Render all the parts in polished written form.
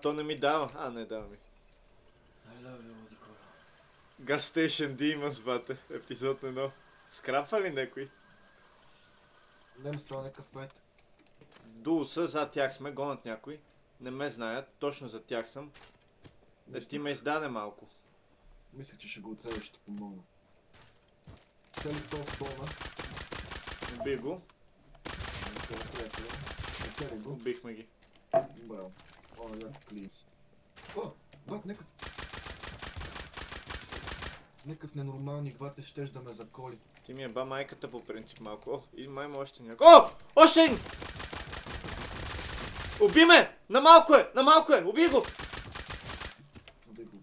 То не ми дава. Не дава ми. I love you, Никола. Gas Station Demons, бате. Епизод 1. Скрапва ли някой? Не става някакъв файт. Дул са, зад тях сме, гонят някой. Не ме знаят, точно за тях съм. Ти ме издаде малко. Мислех, че ще го оцелиш, ще помогна. Целих този столна. Уби го. Оцели го. Убихме ги. Браво. О, яко клис. О, бат, някакъв ненормални бате щеш да ме заколи. Ти ми е ба майката по принцип малко. О, и май има още някой. О! Още един! Уби ме! На малко е! Уби го! Убих го.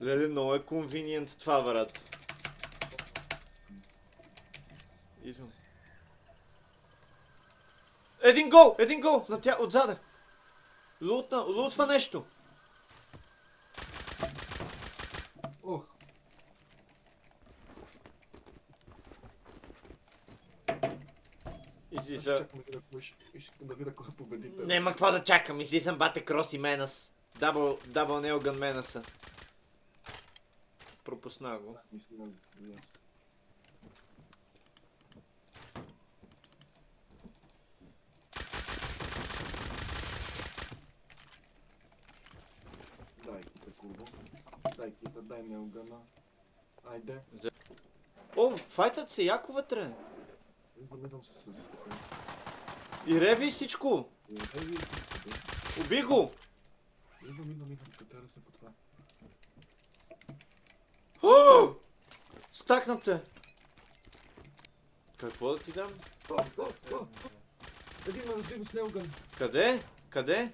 Леле, много е конвиниент това, брат. Идвам. Един гол! На тя, отзаде. Лутва нещо. Ох, Излиза. чакам да видя кой е победител. Нема какво да чакам, излизам бате Крос и Менас. Дабъл Неогън Менаса. Пропусна го. Мисля, и аз. Дай кита, курво. Дай неогана. Айде. О, файтът се яко вътре. Идвам с така. И реви и всичко. Еви, Уби го. идвам, ще трябва да се потва. О! Стакнате. Какво да ти дам? Един ме разбива с неоган. Къде?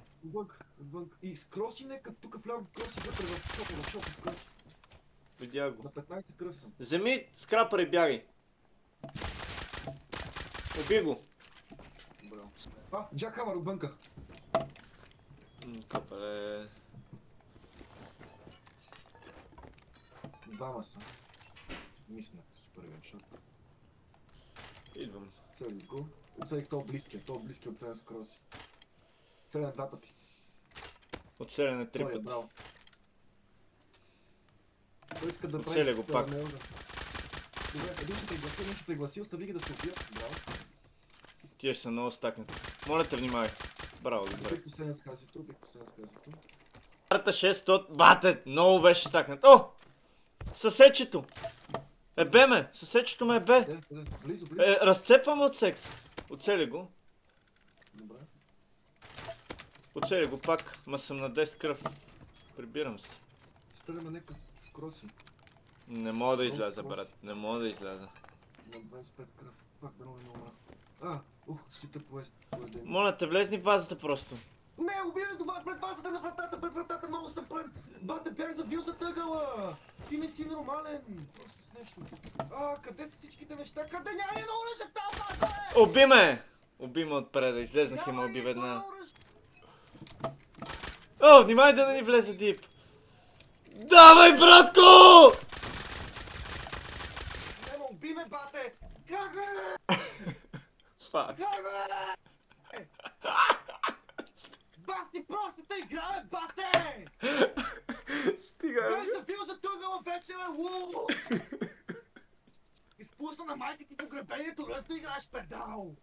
Отвън. И с кроси нека, тук вляво кроси вътре в шопа с кроси. Видя го. На 15 кръв съм. Вземи скрапър и бягай. Уби го. Браво. Джак Хамър отвънка. Капеле. Двама са. Мисля, че първият шот. Идвам. Целих го. Оцелих този близкия оцелен с кроси. Целен 2 пъти. Оцеляне 3 Той е пъти. браво. Той иска да Оцеля го пак. Добре, един ще пригласи, остави ги да се убият. Браво. Тия ще са много стакнати. Моля те, внимавай. Браво, добре. Убих последния с казито. Карта 600. Бате, много беше стакнат. О! Съсечето. Бе ме. Съсечето ме е бе. Близо. Разцепваме от секс. Оцели го. Добре. Оцели го пак. Ма съм на 10 кръв. Прибирам се. Стреляме някакъв с кроси. Не мога да изляза, брат. Не мога да изляза. На 25 кръв. Пак да много умра. Щита поеден. Моля те, влезни в базата просто. Не, убивай това пред базата на вратата, пред вратата много съм пред. Бате, бях завил за тъгъла. Ти не си нормален. Просто с нещо. Къде са всичките неща? Къде няма едно оръжие в тази база, Уби ме! Уби ме отпреда. Излезнах и ме уби веднага. О, внимай да не ни влезе дип. Давай, братко! Нема, уби ме, бате! Как бе? Фак. Как бе? Бати, просто те играе, бате! Стига. Бях завил за тъгъла вече, бе, лу! Изпусна на майка ти погребението, ръсно играеш педал!